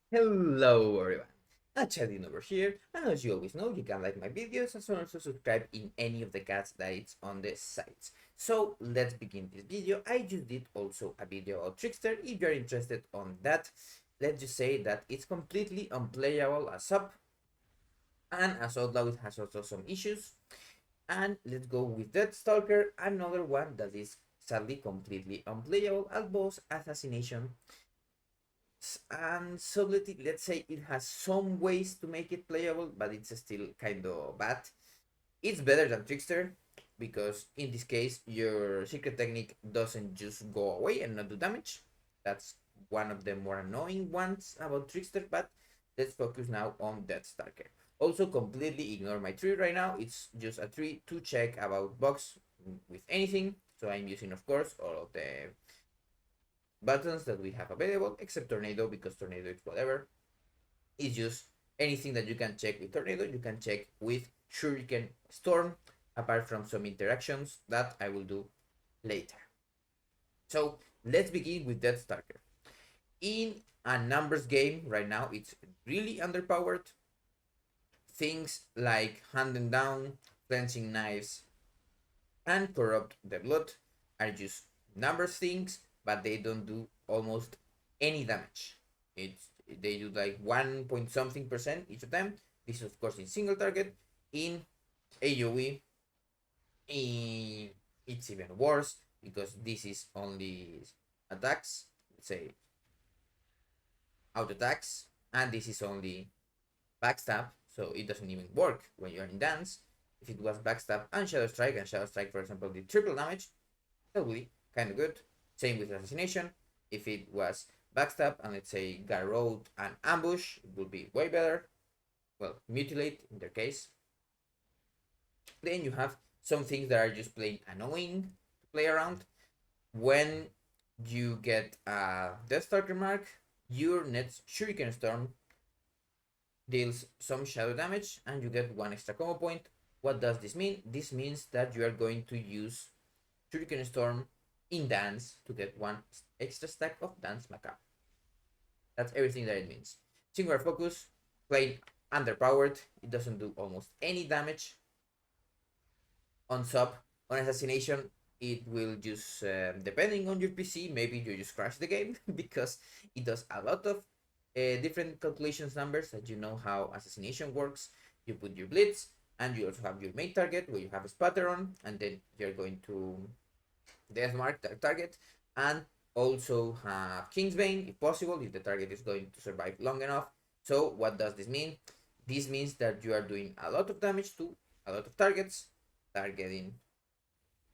Hello everyone, Hachadino over here, and as you always know, you can like my videos and also subscribe in any of the cats that it's on the sites. So let's begin this video. I just did also a video about Trickster. If you're interested on that, let's just say that it's completely unplayable as sub, and as Outlaw it has also some issues. And let's go with Deathstalker, another one that is sadly completely unplayable as boss assassination. And so let's say it has some ways to make it playable, but it's still kind of bad. It's better than Trickster because in this case your secret technique doesn't just go away and not do damage. That's one of the more annoying ones about Trickster, but let's focus now on Deathstalker. Also completely ignore my tree right now. It's just a tree to check about bugs with anything. So I'm using of course all of the buttons that we have available, except Tornado, because Tornado is whatever. It's just anything that you can check with Tornado, you can check with Shuriken Storm, apart from some interactions that I will do later. So let's begin with Deathstalker. In a numbers game right now, it's really underpowered. Things like Hand Down, Cleansing Knives, and Corrupt the Blood are just numbers things, but they don't do almost any damage. They do like 1 point something percent each of them. This is of course in single target. In AoE, it's even worse because this is only attacks, let's say out attacks, and this is only backstab, so it doesn't even work when you're in dance. If it was backstab and Shadow Strike, for example, did triple damage, that would be kind of good. Same with assassination. If it was backstab and let's say garrote and ambush, it would be way better. Well, mutilate in their case. Then you have some things that are just plain annoying to play around. When you get a Deathstalker mark, your next Shuriken Storm deals some shadow damage and you get one extra combo point. What does this mean? This means that you are going to use Shuriken Storm in dance to get one extra stack of Dance Macabre. That's everything that it means. Singular focus, plain underpowered. It doesn't do almost any damage. On sub, on assassination, it will just, depending on your PC, maybe you just crash the game because it does a lot of different calculations numbers that you know how assassination works. You put your blitz, and you also have your main target where you have a spatter on, and then you're going to death mark that target, and also have Kingsbane if possible, if the target is going to survive long enough. So what does this mean? This means that you are doing a lot of damage to a lot of targets, targeting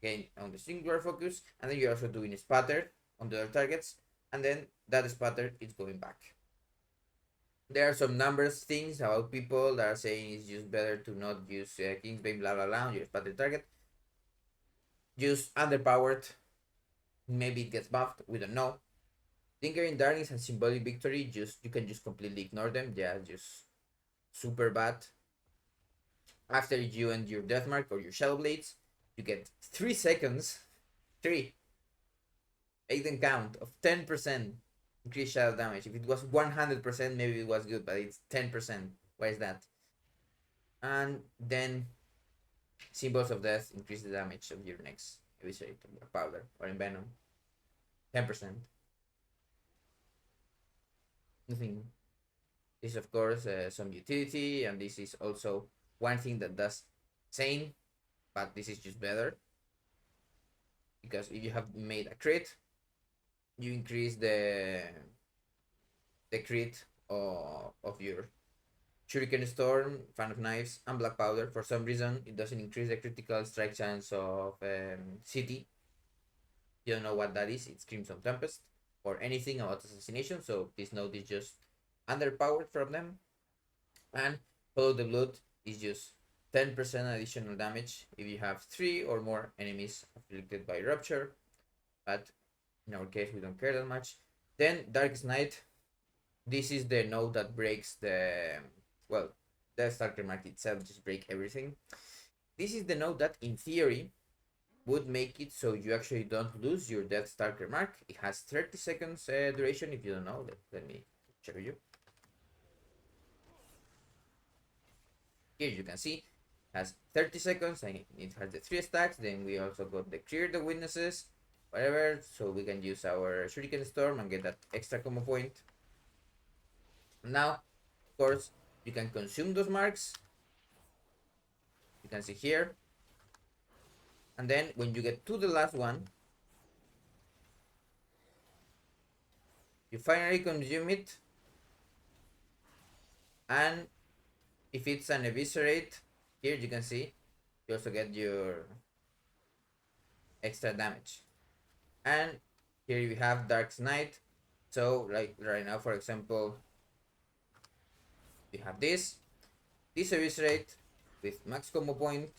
again on the singular focus, and then you're also doing a spatter on the other targets, and then that spatter is going back. There are some numbers things about people that are saying it's just better to not use Kingsbane blah blah blah on your spatter target. Just underpowered, maybe it gets buffed, we don't know. Lingering Darkness and Symbolic Victory, you can just completely ignore them. They are just super bad. After you end your Death Mark or your Shadow Blades, you get 3 seconds, 3, make them count, of 10% increased shadow damage. If it was 100%, maybe it was good, but it's 10%. Why is that? And then Symbols of Death increase the damage of your next Eviscerate or Powder or Envenom. 10%. Nothing. This is of course some utility, and this is also one thing that does same, but this is just better. Because if you have made a crit, you increase the crit of your Shuriken Storm, Fan of Knives, and Black Powder. For some reason, it doesn't increase the critical strike chance of City. You don't know what that is. It's Crimson Tempest or anything about assassination. So this node is just underpowered from them. And Follow the Blood is just 10% additional damage if you have 3 or more enemies afflicted by Rupture. But in our case, we don't care that much. Then Darkest Night. This is the node that breaks the, well, the Deathstalker mark itself just break everything. This is the node that in theory would make it so you actually don't lose your Deathstalker mark. It has 30 seconds duration. If you don't know, let me show you. Here you can see has 30 seconds and it has the 3 stacks. Then we also got the clear the witnesses, whatever, so we can use our shuriken storm and get that extra combo point. Now, of course, you can consume those marks. You can see here. And then when you get to the last one, you finally consume it. And if it's an eviscerate, here you can see you also get your extra damage. And here we have Dark Knight. So like right now, for example, you have this eviscerate with max combo point,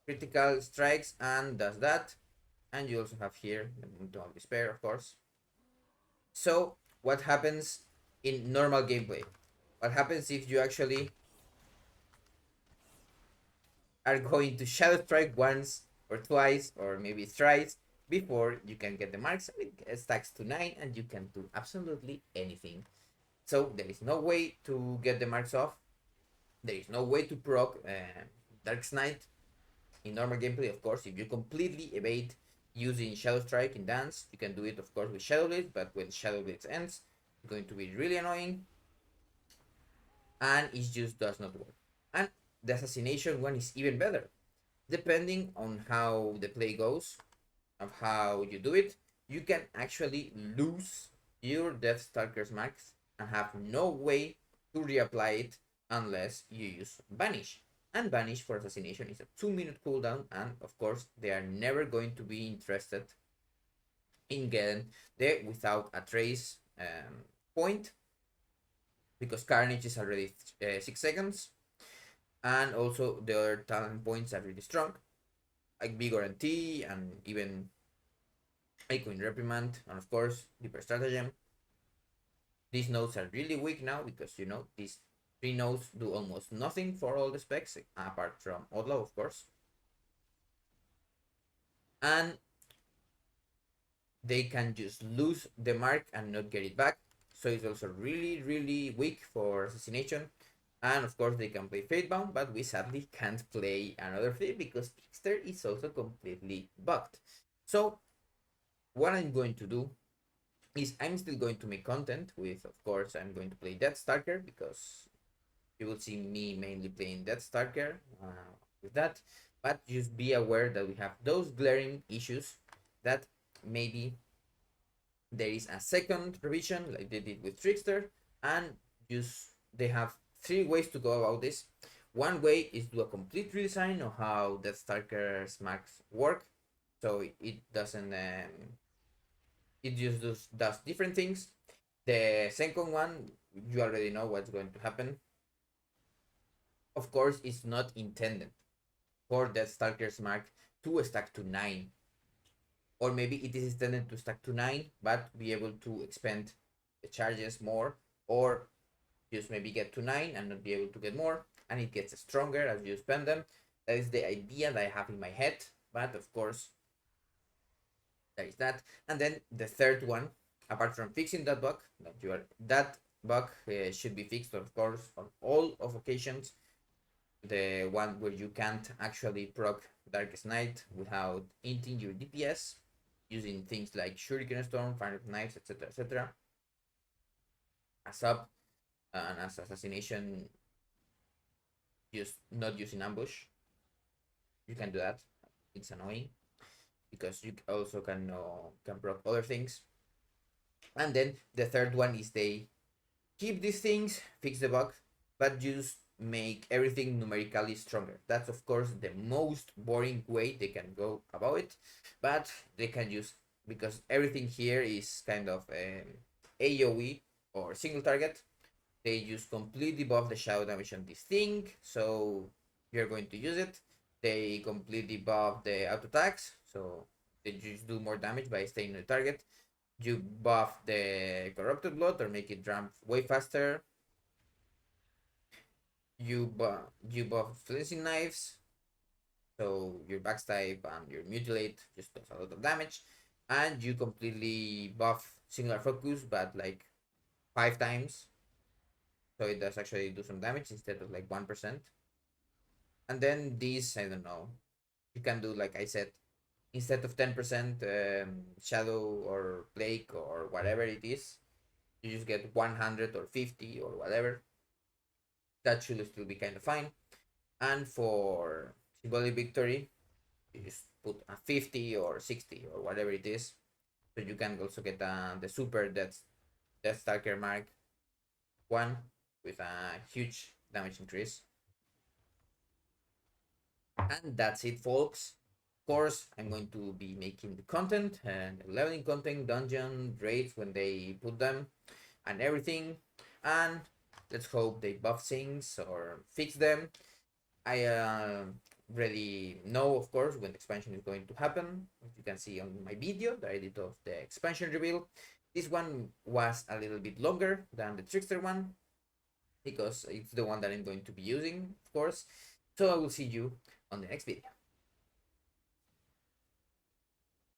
critical strikes, and does that. And you also have here the Mountain of Despair, of course. So what happens in normal gameplay? What happens if you actually are going to Shadow Strike once or twice or maybe thrice before you can get the marks? It stacks to 9 and you can do absolutely anything. So there is no way to get the marks off. There is no way to proc Dark Knight in normal gameplay. Of course, if you completely evade using Shadow Strike in Dance, you can do it, of course, with Shadow Blitz, but when Shadow Blitz ends, it's going to be really annoying and it just does not work. And the assassination one is even better. Depending on how the play goes, of how you do it, you can actually lose your Deathstalker's marks and have no way to reapply it unless you use Vanish. And Vanish for assassination is a 2-minute cooldown, and of course they are never going to be interested in getting there without a trace point, because Carnage is already 6 seconds, and also the other talent points are really strong, like Vigor and T, and even Echoing Reprimand, and of course Deeper Stratagem. These nodes are really weak now because, you know, these 3 nodes do almost nothing for all the specs, apart from Outlaw, of course. And they can just lose the mark and not get it back. So it's also really, really weak for assassination. And of course they can play Fatebound, but we sadly can't play another thing because Trickster is also completely bugged. So what I'm going to do is I'm still going to make content with, of course, I'm going to play Deathstalker because you will see me mainly playing Deathstalker with that. But just be aware that we have those glaring issues that maybe there is a second revision like they did with Trickster, and just they have 3 ways to go about this. One way is to do a complete redesign of how Deathstalker's marks work, so it doesn't it just does different things. The second one, you already know what's going to happen. Of course, it's not intended for Deathstalker's mark to stack to 9, or maybe it is intended to stack to 9 but be able to expend the charges more, or just maybe get to 9 and not be able to get more, and it gets stronger as you spend them. That is the idea that I have in my head, but of course there is that. And then the third one, apart from fixing that bug, that bug should be fixed, of course, on all of occasions. The one where you can't actually proc Darkest Night without inting your DPS using things like Shuriken Storm, Fire Knives, etc. As up and as assassination, just not using ambush. You can do that. It's annoying because you also can proc other things. And then the third one is they keep these things, fix the bug, but just make everything numerically stronger. That's of course the most boring way they can go about it, but they can use, because everything here is kind of AoE or single target, they just completely buff the shadow damage on this thing, so you're going to use it. They completely buff the auto attacks, so they just do more damage by staying on the target. You buff the corrupted blood or make it jump way faster. You buff flensing knives, so your backstab and your mutilate just does a lot of damage, and you completely buff singular focus, but like 5 times, so it does actually do some damage instead of like 1%. And then these, I don't know, you can do like I said, instead of 10% shadow or plague or whatever it is, you just get 100 or 50 or whatever. That should still be kind of fine. And for symbolic victory, you just put a 50 or 60 or whatever it is. So you can also get the super Deathstalker Mark 1 with a huge damage increase. And that's it, folks. Of course, I'm going to be making the content and leveling content, dungeon raids when they put them, and everything. And let's hope they buff things or fix them. I really know, of course, when the expansion is going to happen. As you can see on my video that I did of the expansion reveal. This one was a little bit longer than the Trickster one because it's the one that I'm going to be using, of course. So I will see you on the next video.